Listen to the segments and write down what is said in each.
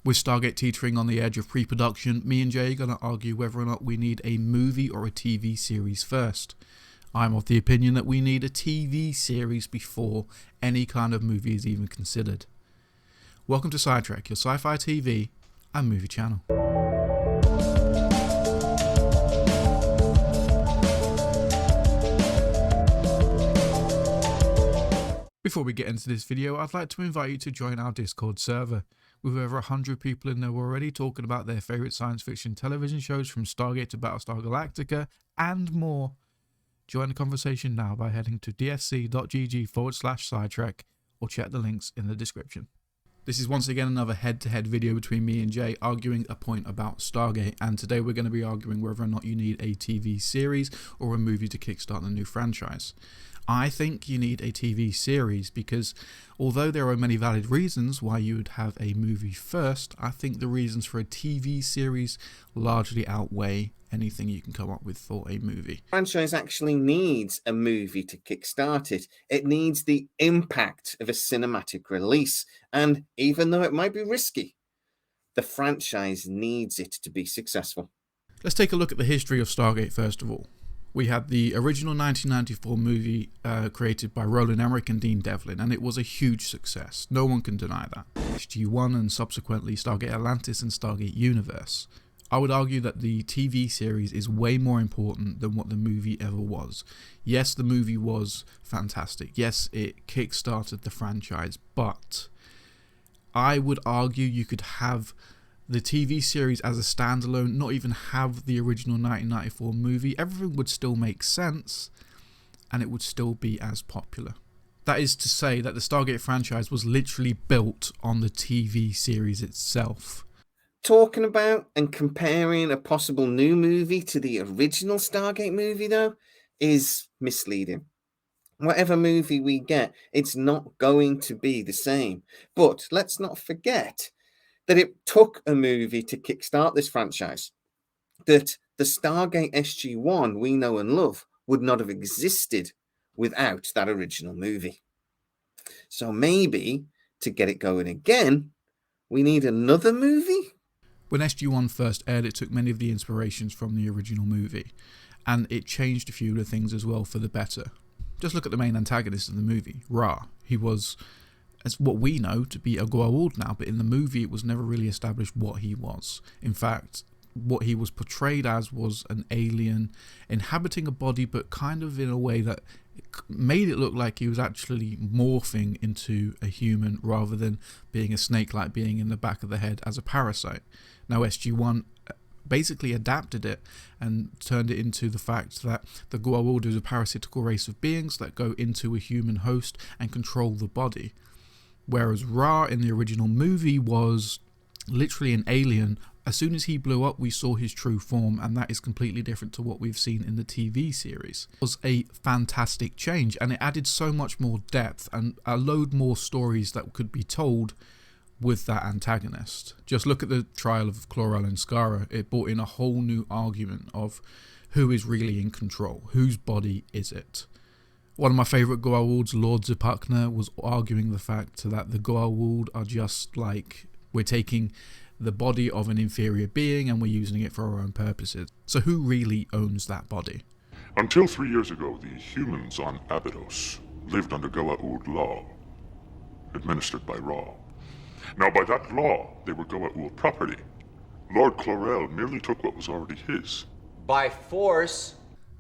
With Stargate teetering on the edge of pre-production, me and Jay are going to argue whether or not we need a movie or a TV series first. I'm of the opinion that we need a TV series before any kind of movie is even considered. Welcome to SciTrek, your sci-fi TV and movie channel. Before we get into this video, I'd like to invite you to join our Discord server. With over 100 people in there already talking about their favourite science fiction television shows from Stargate to Battlestar Galactica and more. Join the conversation now by heading to dsc.gg/SciTrek or check the links in the description. This is once again another head-to-head video between me and Jay arguing a point about Stargate, and today we're going to be arguing whether or not you need a TV series or a movie to kickstart the new franchise. I think you need a TV series because although there are many valid reasons why you would have a movie first, I think the reasons for a TV series largely outweigh anything you can come up with for a movie. The franchise actually needs a movie to kickstart it. It needs the impact of a cinematic release, and even though it might be risky, the franchise needs it to be successful. Let's take a look at the history of Stargate first of all. We had the original 1994 movie created by Roland Emmerich and Dean Devlin, and it was a huge success. No one can deny that. SG-1 and subsequently Stargate Atlantis and Stargate Universe. I would argue that the TV series is way more important than what the movie ever was. Yes, the movie was fantastic. Yes, it kickstarted the franchise, but I would argue you could have the TV series as a standalone, not even have the original 1994 movie. Everything would still make sense and it would still be as popular. That is to say that the Stargate franchise was literally built on the TV series itself. Talking about and comparing a possible new movie to the original Stargate movie, though, is misleading. Whatever movie we get, it's not going to be the same. But let's not forget that it took a movie to kickstart this franchise, that the Stargate SG-1 we know and love would not have existed without that original movie. So maybe to get it going again, we need another movie? When SG-1 first aired, it took many of the inspirations from the original movie, and it changed a few of the things as well for the better. Just look at the main antagonist of the movie, Ra. He was, as what we know, to be a Goa'uld now, but in the movie it was never really established what he was. In fact, what he was portrayed as was an alien inhabiting a body, but kind of in a way that made it look like he was actually morphing into a human rather than being a snake-like being in the back of the head as a parasite. Now SG-1 basically adapted it and turned it into the fact that the Goa'uld is a parasitical race of beings that go into a human host and control the body. Whereas Ra in the original movie was literally an alien. As soon as he blew up, we saw his true form, and that is completely different to what we've seen in the TV series. It was a fantastic change, and it added so much more depth and a load more stories that could be told with that antagonist. Just look at the trial of Chlorel and Skara. It brought in a whole new argument of who is really in control, whose body is it. One of my favourite Goa'ulds, Lord Zipukna, was arguing the fact that the Goa'uld are just like, we're taking the body of an inferior being and we're using it for our own purposes. So who really owns that body? Until 3 years ago, the humans on Abydos lived under Goa'uld law, administered by Ra. Now, by that law, they were Goa'uld property. Lord Chlorel merely took what was already his. By force.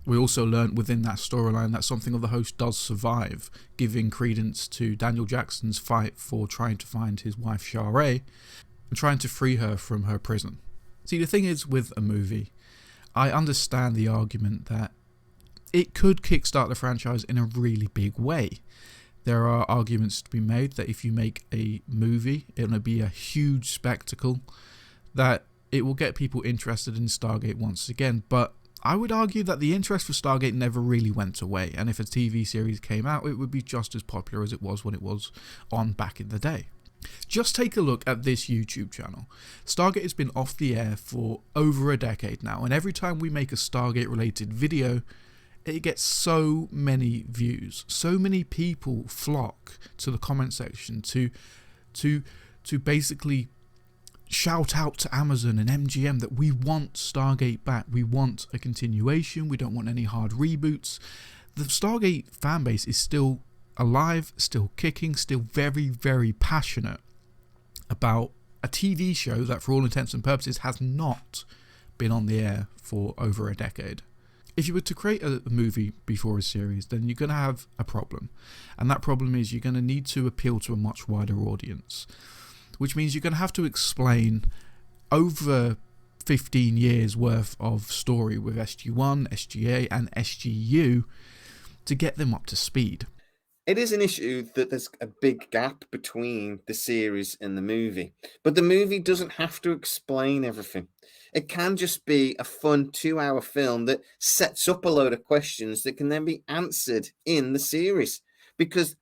We also learnt within that storyline that something of the host does survive, giving credence to Daniel Jackson's fight for trying to find his wife Sharae and trying to free her from her prison. See, the thing is with a movie, I understand the argument that it could kickstart the franchise in a really big way. There are arguments to be made that if you make a movie, it will be a huge spectacle, that it will get people interested in Stargate once again. But I would argue that the interest for Stargate never really went away, and if a TV series came out, it would be just as popular as it was when it was on back in the day. Just take a look at this YouTube channel. Stargate has been off the air for over a decade now, and every time we make a Stargate related video, it gets so many views. So many people flock to the comment section to basically shout out to Amazon and MGM that we want Stargate back. We want a continuation. We don't want any hard reboots. The Stargate fan base is still alive, still kicking, still very, very passionate about a TV show that for all intents and purposes has not been on the air for over a decade. If you were to create a movie before a series, then you're going to have a problem. And that problem is you're going to need to appeal to a much wider audience, which means you're going to have to explain over 15 years worth of story with SG-1, SG-A and SG-U to get them up to speed. It is an issue that there's a big gap between the series and the movie, but the movie doesn't have to explain everything. It can just be a fun 2-hour film that sets up a load of questions that can then be answered in the series. Because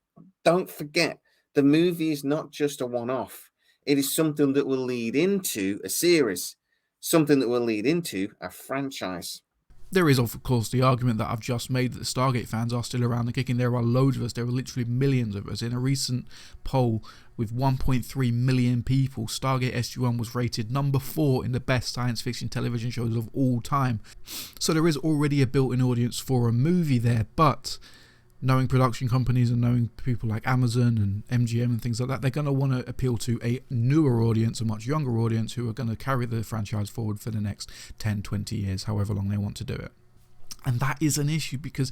don't forget, the movie is not just a one-off. It is something that will lead into a series, something that will lead into a franchise. There is, of course, the argument that I've just made that the Stargate fans are still around and kicking. There are loads of us. There are literally millions of us. In a recent poll with 1.3 million people, Stargate SG-1 was rated number 4 in the best science fiction television shows of all time. So there is already a built-in audience for a movie there, but knowing production companies and knowing people like Amazon and MGM and things like that, they're going to want to appeal to a newer audience, a much younger audience who are going to carry the franchise forward for the next 10, 20 years, however long they want to do it. And that is an issue because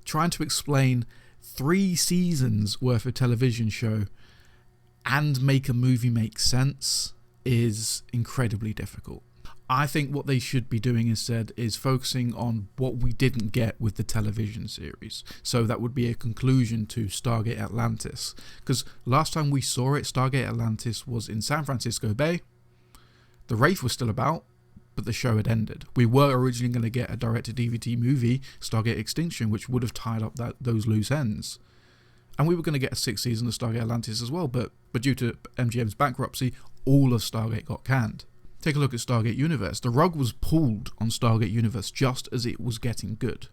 trying to explain 3 seasons worth of television show and make a movie make sense is incredibly difficult. I think what they should be doing instead is focusing on what we didn't get with the television series. So that would be a conclusion to Stargate Atlantis. Because last time we saw it, Stargate Atlantis was in San Francisco Bay. The Wraith was still about, but the show had ended. We were originally going to get a direct-to-DVD movie, Stargate Extinction, which would have tied up those loose ends. And we were going to get a 6th season of Stargate Atlantis as well, but due to MGM's bankruptcy, all of Stargate got canned. Take a look at Stargate Universe. The rug was pulled on Stargate Universe just as it was getting good.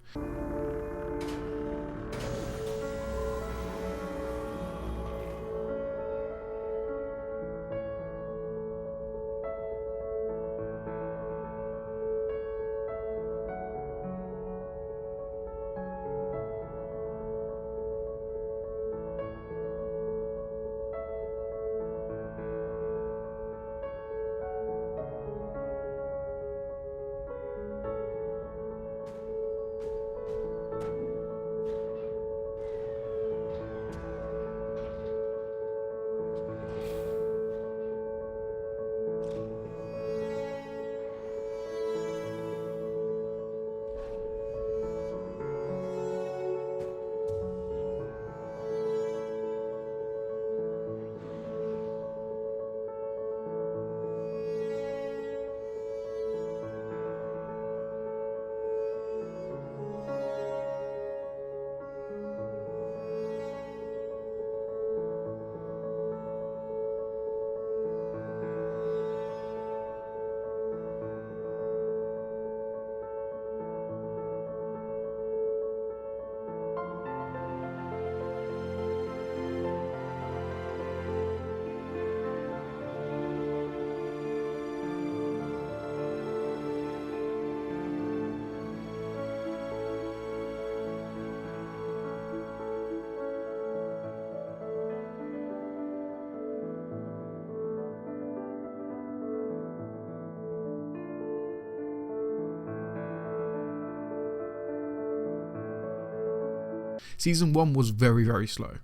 Season 1 was very, very slow.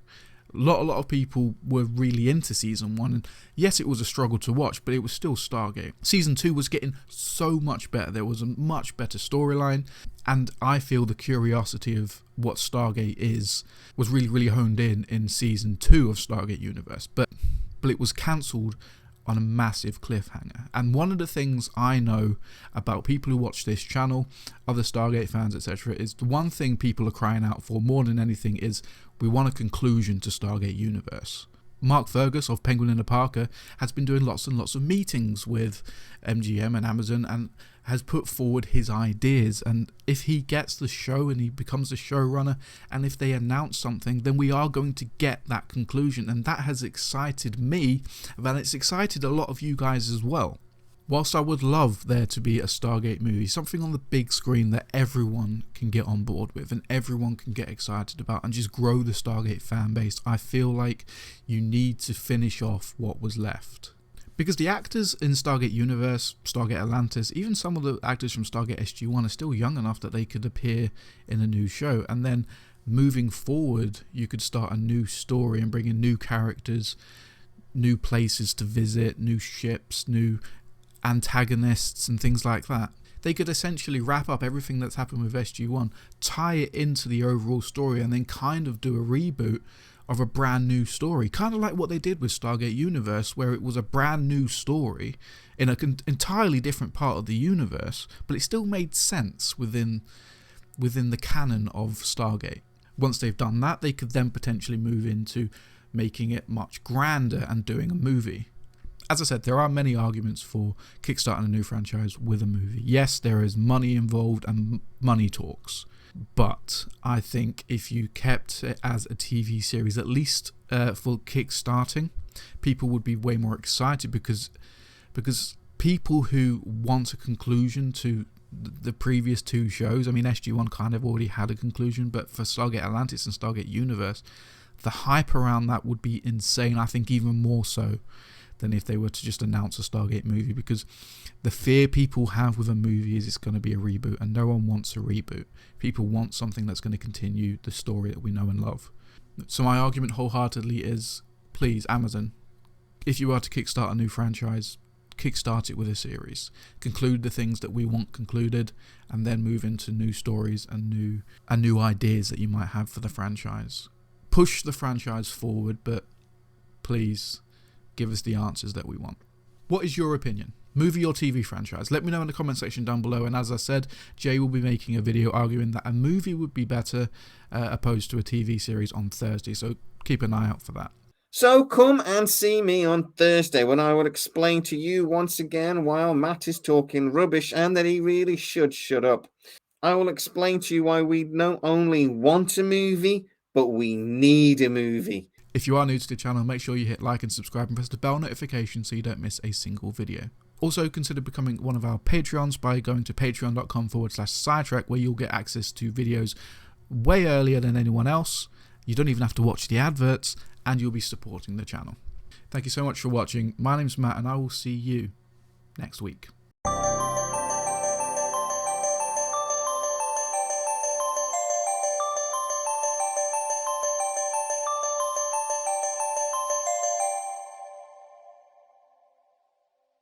A lot of people were really into Season 1, and yes, it was a struggle to watch, but it was still Stargate. Season 2 was getting so much better. There was a much better storyline, and I feel the curiosity of what Stargate is was really, really honed in Season 2 of Stargate Universe, but it was cancelled on a massive cliffhanger. And one of the things I know about people who watch this channel, other Stargate fans, etc., is the one thing people are crying out for more than anything is we want a conclusion to Stargate Universe. Mark Fergus of Penguin and the Parker has been doing lots and lots of meetings with MGM and Amazon, and has put forward his ideas, and if he gets the show and he becomes the showrunner, and if they announce something, then we are going to get that conclusion, and that has excited me, and it's excited a lot of you guys as well. Whilst I would love there to be a Stargate movie, something on the big screen that everyone can get on board with and everyone can get excited about and just grow the Stargate fan base, I feel like you need to finish off what was left. Because the actors in Stargate Universe, Stargate Atlantis, even some of the actors from Stargate SG-1 are still young enough that they could appear in a new show. And then moving forward, you could start a new story and bring in new characters, new places to visit, new ships, new antagonists and things like that. They could essentially wrap up everything that's happened with SG-1, tie it into the overall story, and then kind of do a reboot of a brand new story, kind of like what they did with Stargate Universe, where it was a brand new story in an entirely different part of the universe, but it still made sense within the canon of Stargate. Once they've done that, they could then potentially move into making it much grander and doing a movie. As I said, there are many arguments for kickstarting a new franchise with a movie. Yes, there is money involved and money talks, but I think if you kept it as a TV series, at least for kickstarting, people would be way more excited because people who want a conclusion to the previous two shows, I mean SG-1 kind of already had a conclusion, but for Stargate Atlantis and Stargate Universe, the hype around that would be insane. I think even more so than if they were to just announce a Stargate movie, because the fear people have with a movie is it's going to be a reboot, and no one wants a reboot. People want something that's going to continue the story that we know and love. So my argument wholeheartedly is, please, Amazon, if you are to kickstart a new franchise, kickstart it with a series. Conclude the things that we want concluded, and then move into new stories and new ideas that you might have for the franchise. Push the franchise forward, but please give us the answers that we want. What is your opinion? Movie or TV franchise? Let me know in the comment section down below, and as I said, Jay will be making a video arguing that a movie would be better opposed to a TV series on Thursday, so keep an eye out for that. So come and see me on Thursday when I will explain to you once again while Matt is talking rubbish and that he really should shut up. I will explain to you why we not only want a movie, but we need a movie. If you are new to the channel, make sure you hit like and subscribe and press the bell notification so you don't miss a single video. Also, consider becoming one of our Patreons by going to patreon.com/SciTrek, where you'll get access to videos way earlier than anyone else. You don't even have to watch the adverts, and you'll be supporting the channel. Thank you so much for watching. My name's Matt, and I will see you next week.